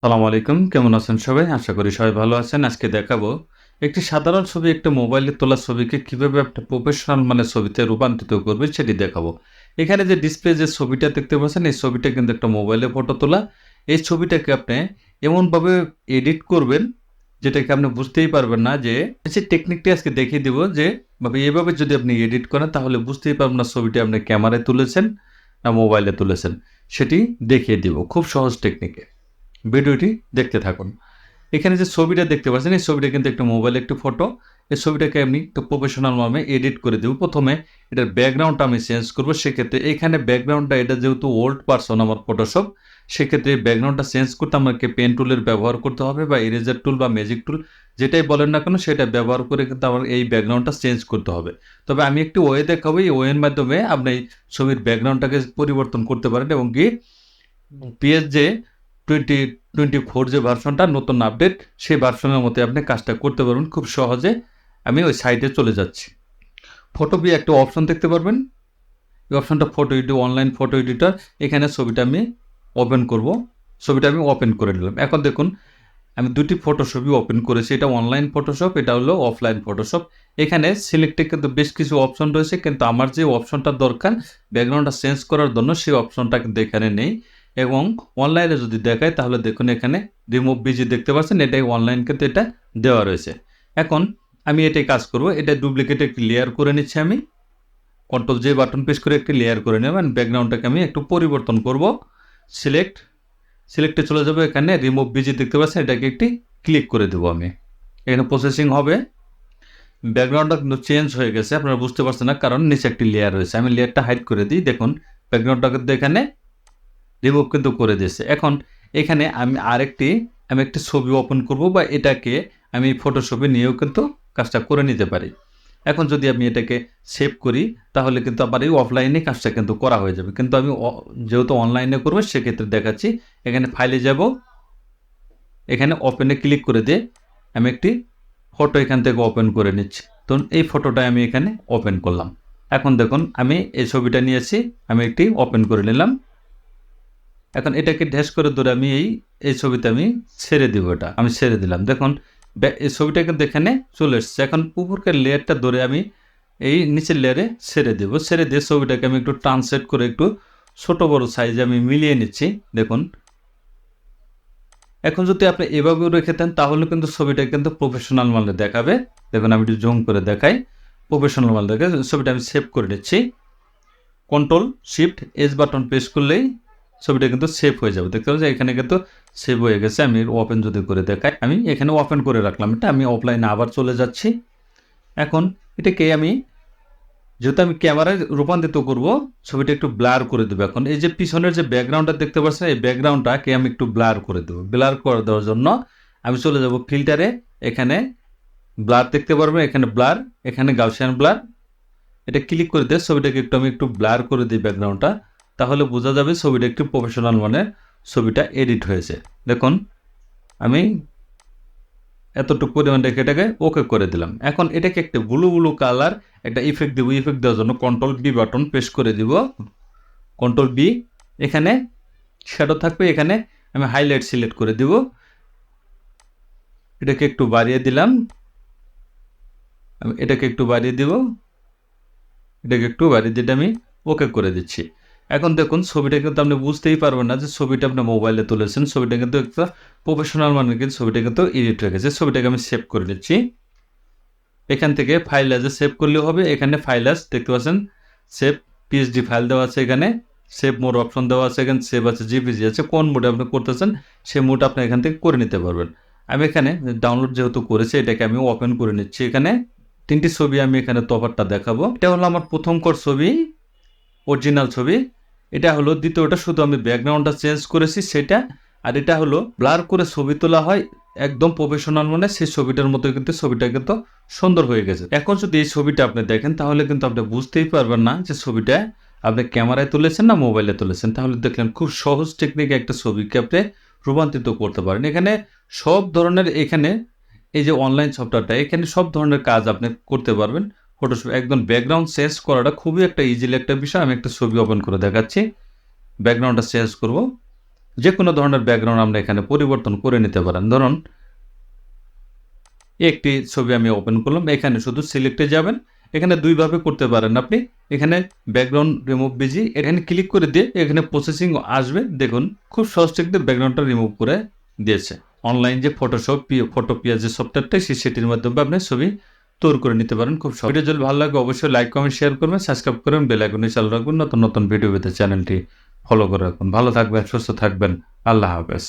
সালামু আলাইকুম। কেমন আছেন সবাই? আশা করি সবাই ভালো আছেন। আজকে দেখাবো একটি সাধারণ ছবি একটা মোবাইলে তোলা ছবিকে কিভাবে একটা প্রফেশনাল মানের ছবিতে রূপান্তরিত করবে সেটি দেখাবো। এখানে যে ডিসপ্লে যে ছবিটা দেখতে পাচ্ছেন এই ছবিটা কিন্তু একটা মোবাইলে ফটো তোলা। এই ছবিটাকে আপনি এমনভাবে এডিট করবেন যেটাকে আপনি বুঝতেই পারবেন না যে সেই টেকনিকটি আজকে দেখিয়ে দিব যে এভাবে যদি আপনি এডিট করেন তাহলে বুঝতেই পারবেন না ছবিটি আপনি ক্যামেরায় তুলেছেন না মোবাইলে তুলেছেন। সেটি দেখিয়ে দিব খুব সহজ টেকনিকে। ভিডিওটি দেখতে থাকুন। এখানে যে ছবিটা দেখতে পাচ্ছেন এই ছবিটা কিন্তু একটা মোবাইলে একটি ফটো। এই ছবিটাকে আমি একটু প্রফেশনাল ভাবে এডিট করে দেব। প্রথমে এটার ব্যাকগ্রাউন্ডটা আমি চেঞ্জ করব। সেক্ষেত্রে এখানে ব্যাকগ্রাউন্ডটা এটা যেহেতু ওল্ড ভার্সন আমার ফটোশপ, সেক্ষেত্রে ব্যাকগ্রাউন্ডটা চেঞ্জ করতে আমাকে পেন টুলের ব্যবহার করতে হবে বা ইরেজার টুল বা ম্যাজিক টুল যেটাই বলেন না কেন সেটা ব্যবহার করে কিন্তু আমার এই ব্যাকগ্রাউন্ডটা চেঞ্জ করতে হবে। তবে আমি একটি ওয়ে দেখাবো, এই ওয়ের মাধ্যমে আপনি এই ছবির ব্যাকগ্রাউন্ডটাকে পরিবর্তন করতে পারেন এবং কি পিএসজে 2024 যে ভার্সনটা নতুন আপডেট সেই ভার্সনের মতো আপনি কাজটা করতে পারবেন খুব সহজে। আমি ওই সাইটে চলে যাচ্ছি। ফটো বি একটা অপশন দেখতে পারবেন। এই অপশনটা photo edit online photo editor. এখানে ছবিটা আমি ওপেন করব। ছবিটা আমি ওপেন করে নিলাম। এখন দেখুন আমি দুটি ফটোশপই ওপেন করেছি। এটা অনলাইন ফটোশপ, এটা হলো অফলাইন ফটোশপ। এখানে সিলেক্টে কিন্তু বেশ কিছু অপশন রয়েছে, কিন্তু আমার যে অপশনটা দরকার ব্যাকগ্রাউন্ডটা চেঞ্জ করার জন্য সেই অপশনটা কিন্তু এখানে নেই। এবং অনলাইনে যদি দেখায় তাহলে দেখুন এখানে রিমুভ বিজি দেখতে পাচ্ছেন, এটাই অনলাইন কিন্তু এটা দেওয়া রয়েছে। এখন আমি এটাই কাজ করব, এটা ডুপ্লিকেট একটি লেয়ার করে নিচ্ছি আমি। কন্ট্রোল জে বাটন প্রেস করে একটি লেয়ার করে নেবেন। ব্যাকগ্রাউন্ডটাকে আমি একটু পরিবর্তন করব। সিলেক্টে চলে যাবো, এখানে রিমুভ বিজি দেখতে পাচ্ছেন, এটাকে একটি ক্লিক করে দেবো আমি। এখানে প্রসেসিং হবে। ব্যাকগ্রাউন্ডটা কিন্তু চেঞ্জ হয়ে গেছে, আপনারা বুঝতে পারছেন না কারণ নিচে একটি লেয়ার রয়েছে। আমি লেয়ারটা হাইড করে দিই। দেখুন ব্যাকগ্রাউন্ডটা কিন্তু এখানে রিমুভ কিন্তু করে দিয়েছে। এখন এখানে আমি একটি ছবি ওপেন করব বা এটাকে আমি ফটোশপে নিয়েও কিন্তু কাজটা করে নিতে পারি। এখন যদি আমি এটাকে সেভ করি তাহলে কিন্তু আবার এই অফলাইনে কাজটা কিন্তু করা হয়ে যাবে, কিন্তু আমি যেহেতু অনলাইনে করবো সেক্ষেত্রে দেখাচ্ছি। এখানে ফাইলে যাব, এখানে ওপেনে ক্লিক করে দিয়ে আমি একটি ফটো এখান থেকে ওপেন করে নিচ্ছি। তো এই ফটোটা আমি এখানে ওপেন করলাম। এখন দেখুন আমি এই ছবিটা নিয়েছি, আমি একটি ওপেন করে নিলাম। এখন এটাকে ড্যাশ করে ধরে আমি এই ছবিতে আমি ছেড়ে দিব, এটা আমি ছেড়ে দিলাম। দেখুন এই ছবিটা কিন্তু এখানে চলে এসছে। এখন উপরকার লেয়ারটা ধরে আমি এই নিচের লেয়ারে ছেড়ে দেবো। ছেড়ে দিয়ে ছবিটাকে আমি একটু ট্রান্সলেট করে একটু ছোট বড় সাইজে আমি মিলিয়ে নিচ্ছি। দেখুন এখন যদি আপনি এভাবেও রেখে দেন তাহলে কিন্তু ছবিটা কিন্তু প্রফেশনাল মানের দেখাবে। দেখুন আমি একটু জুম করে দেখাই, প্রফেশনাল মাল দেখে ছবিটা আমি সেভ করে নিচ্ছি। Control shift S button press করলেই ছবিটা কিন্তু সেভ হয়ে যাবে। দেখতে পাচ্ছি এখানে কিন্তু সেভ হয়ে গেছে। আমি ওপেন যদি করে দেখাই, আমি এখানে ওপেন করে রাখলাম এটা। আমি অফলাইনে আবার চলে যাচ্ছি। এখন এটাকে আমি যেহেতু আমি ক্যামেরায় রূপান্তরিত করব, ছবিটা একটু ব্লার করে দেবো। এখন এই যে পিছনের যে ব্যাকগ্রাউন্ডটা দেখতে পাচ্ছেন এই ব্যাকগ্রাউন্ডটাকে আমি একটু ব্লার করে দেবো। ব্লার করে দেওয়ার জন্য আমি চলে যাব ফিল্টারে, এখানে ব্লার দেখতে পারবেন, এখানে ব্লার, এখানে গাউসিয়ান ব্লার। এটা ক্লিক করে দিয়ে ছবিটাকে আমি একটু ব্লার করে দিই ব্যাকগ্রাউন্ডটা, তাহলে বোঝা যাবে ছবিটা একটু প্রফেশনাল মানে ছবিটা এডিট হয়েছে। দেখুন আমি এতটুকু পরিমাণ রেখে এটাকে ওকে করে দিলাম। এখন এটাকে একটা ব্লু কালার একটা ইফেক্ট দিব। ইফেক্ট দেওয়ার জন্য কন্ট্রোল বি বাটন প্রেস করে দিব। কন্ট্রোল বি, এখানে শ্যাডো থাকবে, এখানে আমি হাইলাইট সিলেক্ট করে দিব। এটাকে একটু বাড়িয়ে দিলাম, আমি এটাকে একটু বাড়িয়ে দিব, এটাকে একটু বাড়িয়ে দিয়ে আমি ওকে করে দিচ্ছি। এখন দেখুন ছবিটা কিন্তু আপনি বুঝতেই পারবেন না যে ছবিটা আপনি মোবাইলে তুলেছেন। ছবিটা কিন্তু একটা প্রফেশনাল মানে কিন্তু ছবিটা কিন্তু এডিট হয়ে গেছে। ছবিটাকে আমি সেভ করে নিচ্ছি। এখান থেকে ফাইল অ্যাজে সেভ করলেও হবে। এখানে ফাইল অ্যাজ দেখতে পাচ্ছেন, সেভ পিএসডি ফাইল দেওয়া আছে, এখানে সেভ মোড অপশন দেওয়া আছে, এখানে সেভ আছে, জিপিজি আছে। কোন মোডে আপনি করতেছেন সেই মোড আপনি এখান থেকে করে নিতে পারবেন। আমি এখানে ডাউনলোড যেহেতু করেছি এটাকে আমি ওপেন করে নিচ্ছি। এখানে তিনটি ছবি আমি এখানে তফাৎটা দেখাবো। এটা হলো আমার প্রথম ছবি, অরিজিনাল ছবি। এটা হলো দ্বিতীয়টা, শুধু আমি ব্যাকগ্রাউন্ডটা চেঞ্জ করেছি সেটা। আর এটা হলো ব্লার করে ছবি তোলা হয় একদম প্রফেশনাল মানে সেই ছবিটার মতো কিন্তু ছবিটা কিন্তু সুন্দর হয়ে গেছে। এখন যদি এই ছবিটা আপনি দেখেন তাহলে কিন্তু আপনি বুঝতেই পারবেন না যে ছবিটা আপনি ক্যামেরায় তুলেছেন না মোবাইলে তুলেছেন। তাহলে দেখলেন খুব সহজ টেকনিকে একটা ছবিকে আপনি রূপান্তরিত করতে পারেন। এখানে সব ধরনের, এখানে এই যে অনলাইন সফটওয়্যারটা, এখানে সব ধরনের কাজ আপনি করতে পারবেন। ফটোশপ একদম ব্যাকগ্রাউন্ড চেঞ্জ করাটা খুবই একটা ইজিলি একটা বিষয়। আমি একটা ছবি ওপেন করে দেখাচ্ছি। ব্যাকগ্রাউন্ডটা চেঞ্জ করব। যে কোনো ধরনের ব্যাকগ্রাউন্ড আমরা এখানে পরিবর্তন করে নিতে পারেন। ধরুন একটি ছবি আমি ওপেন করলাম, এখানে শুধু সিলেক্টে যাবেন, এখানে দুইভাবে করতে পারেন আপনি। এখানে ব্যাকগ্রাউন্ড রিমুভ বিজি এখানে ক্লিক করে দিয়ে এখানে প্রসেসিং আসবে, দেখুন খুব সহজ টেকনিকে ব্যাকগ্রাউন্ডটা রিমুভ করে দিয়েছে। অনলাইন যে ফটোশপ ফটোপিয়া যে সফটওয়্যারটা সেটির মাধ্যমে আপনি ছবি তৈরি করে নিতে পারেন খুব সহজ। ভিডিও যদি ভালো লাগে অবশ্যই লাইক কমেন্ট শেয়ার করবেন, সাবস্ক্রাইব করবেন, বেল আইকনে চালু রাখবেন, নতুন নতুন ভিডিও পেতে চ্যানেলটি ফলো করে রাখুন। ভালো থাকবেন, সুস্থ থাকবেন, আল্লাহ হাফেজ।